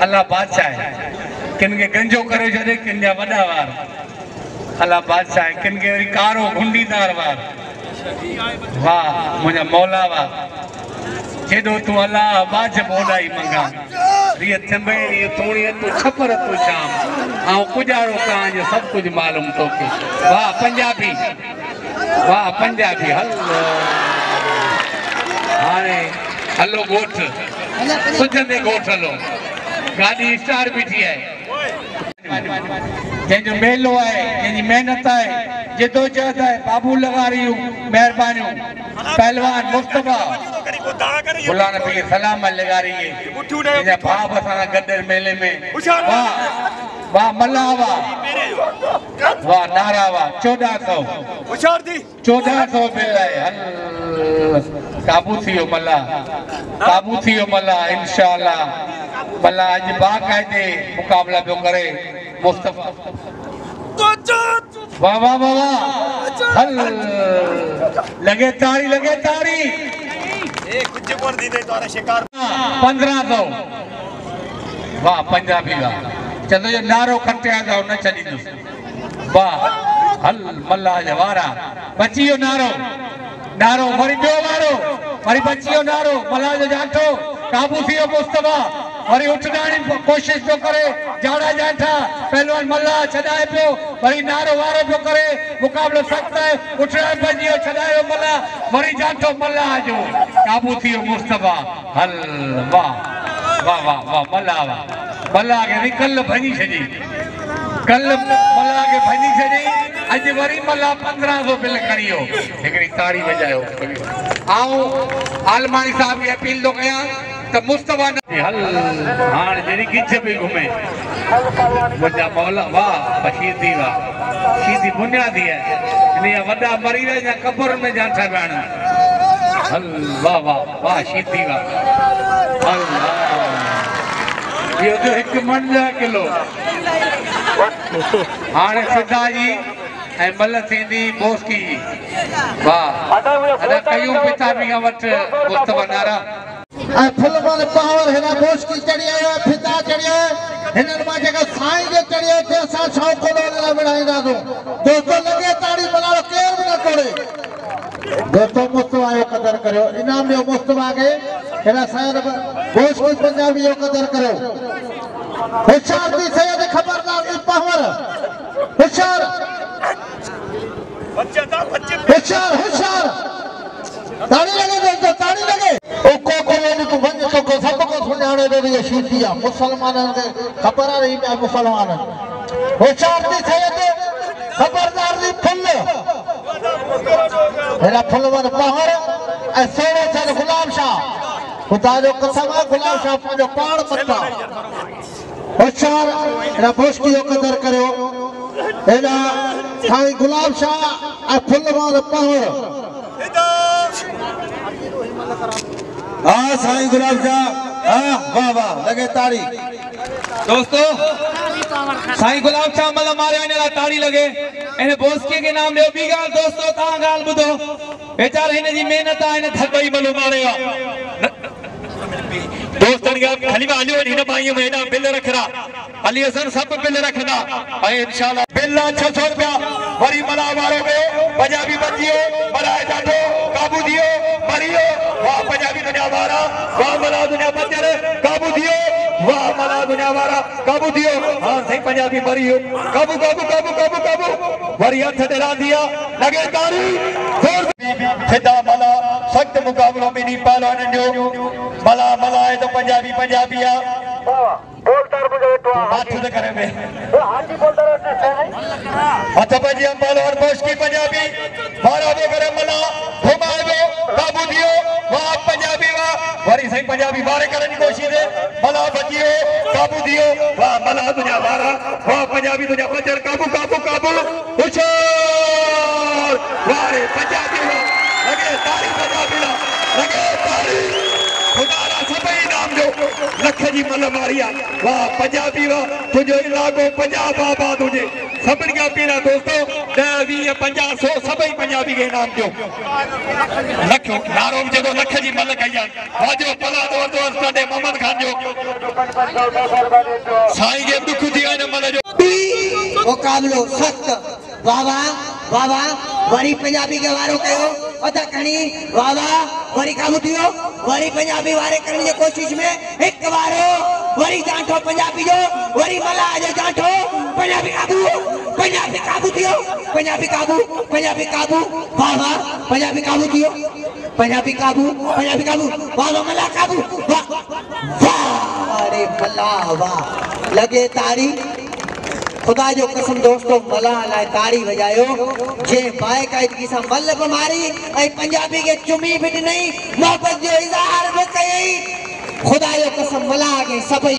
अल्लाह बादशाह है किन के गंजो करे छॾे किन जा वॾा वार अल्लाह बादशाह है किन के वरी कारो गुंडीदार वार वाह मुंहिंजा मौला वाह जेॾो तूं अल्लाह बाज मोॾाई मंगा रिय चंबेरी थोड़ी तूं ख़बर तूं शाम ऐं पुॼारो कहां जो सभु कुझु मालूम तोखे वाह पंजाबी हल हाणे हलो ॻोठ सुजंदे ॻोठ हलो गाॾी स्टार बीठी आहे जंहिंजो मेलो आहे जंहिंजी महिनत आहे जिदोजहद आहे बाबू लगारियूं महिरबानियूं पहलवान मुस्तफा गुलाम नबी सलाम लगारी जंहिंजा भाउ असां गॾु मेले में वाह वाह मल्ला वाह नारा वाह 1400 बिल आहे हल काबू थी वियो मल्ला इंशाअल्लाह मल्ला अॼु बाक़ाइदे मुक़ाबला पियो करे मुस्तफा वाह वाह वाह वाह हल लगे ताड़ी 1500 वाह पंजाबी वाह चलो जो नारो खटिया था न छॾींदुसि वाह हल मल्ला जवारा बची वियो नारो वरी ॿियो वारो वरी बची वियो नारो मल्ला जो जाठो काबू थी वियो मुस्तफा वरी उठण कोशिश पियो करे जाड़ा जाठा पहलवान मल्ला छॾाए पियो वरी नारो वारो पियो करे मुक़ाबलो सख़्त आहे उठण भॼी वियो छॾायो मल्ला वरी जाठो मल्ला जो काबू थी वियो मुस्तफा हल वाह वाह वाह वाह मल्ला खे कल्ह भॼी छॾी अॼु वरी मल्ला 1500 बिल खणी वियो हिकिड़ी ताड़ी वॼायो ऐं आलमानी साहिब खे अपील थो कयां त मुस्तफा हल हाणे जहिड़ी गिच पई घुमे मुंहिंजा मौला वाह बशीर थी वाह सीधी बुनियादी आहे इन जा वॾा मरी विया या कबर में जाठा पिया हल वाह वाह वाह शीती वाह हल इहो जो 1 मन जा किलो हाणे सिद्धा जी ऐं मल सिंधी बोस्की वाह अदा कयूं पिता बि वटि मुस्तफा नारा ऐं फुलमल पावर हिन बोस्की चढ़ी आयो आहे पिता चढ़ी आयो हिननि मां जेका साईं जो चढ़ी आयो ते असां शौक़ु लाइ विढ़ाईंदासीं दोस्तो लॻे ताड़ी मल्हायो केर बि न तोड़े दोस्तो मुस्तफा जो क़दर करियो इनाम ॾियो मुस्तफा खे हिन साईं बोस्की पंजाबी जो क़दर करियो होशियार थी सैयद खबरदार थी पावर होशियार ताड़ी लगे दोस्तों ताड़ी लगे ओ को तू वञ तो को सब को सुञाणे दे ये शीती आ मुसलमानन के खबर आ रही है मुसलमान होशियार थी सैयद खबरदार थी फुल हेरा फुल वर पावर ए सोने चल गुलाम शाह खुदा जो कसम है गुलाम शाह पंहिंजो पाण मथा होशियार हेरा बोस्की जो क़दर करियो हेरा साईं गुलाम शाह ऐं फुल वर पावर हाँ साईं गुलाम शाह वाह वाह लगे ताड़ी दोस्तों साईं गुलाम शाह मल मारे वञण लाइ ताड़ी लगे इन बोस्की के नाम ॾियो ॿी ॻाल्हि दोस्तों तव्हां ॻाल्हि ॿुधो वेचारो हिन जी महिनत आहे हिन धकई मलो मारे दोस्तनि खे खलीफ़ा हलियो वञ हिन पाईअ में हेॾा बिल रखंदा हली असां सभु बिल रखंदा ऐं इंशाअल्लाह बिल 600 रुपया वरी मला वारो वियो पंजाबी बची वियो मलाए ॾाढो काबू थी वियो मरी वियो वाह पंजाबी दुनिया वारा वाह मला दुनिया बचल काबू थी वियो वाह मला दुनिया वारा काबू थी वियो हाँ साईं पंजाबी मरी वियो काबू वरी हथ ॾेरा दिया लगे तारी फिदा मला सख्त मुकाबलो ॿिन्ही पहलवाननि जो मला आहे तो पंजाबी आ हाथ से करे में हथ पंजी पहलवान बोस्की पंजाबी वारा बि करे मला घुमायो काबू दियो वाह पंजाबी वाह वरी सही पंजाबी वारे करने की कोशिश है मला बचियो काबू दियो वाह मला तुझा वारा वाह पंजाबी तुझा बचर काबू हुशार वारे पंजाबी लगे तारी पंजाबी लगे तारी खुदा रा सभई नाम जो लख जी मला मारिया वाह पंजाबी वाह तुझो इलाको पंजाब आबाद हुजे सभिनी खां पहिरियां दोस्तों 10 20 50 100 सभई पंजाबी खे इनाम ॾियो लख नारो जेको लख जी मल कई आहे वाजो पला दो स्टाडे मोहम्मद खान जो साईं खे दुख थी वञे मल जो मुकाबलो सख्त वाह वाह वरी पंजाबी के वारो कयो अदा खणी वाह वरी काबू थियो वरी पंजाबी वारे करण जी कोशिश में एक वारो वरी जांठो पंजाबी जो वरी मला जो जांठो पंजाबी काबू थियो पंजाबी काबू वाह पंजाबी काबू थियो पंजाबी काबू वाह मला काबू वाह अरे मला वाह लगे ताड़ी खुदा जो कसम दोस्तों मला लाए ताड़ी बजायो जे बाकायदगी सां मल बि मारी ऐं पंजाबी के चुमी भी नहीं मोहब्बत जो इज़हार भी कई खुदा जो कसम मला के सभई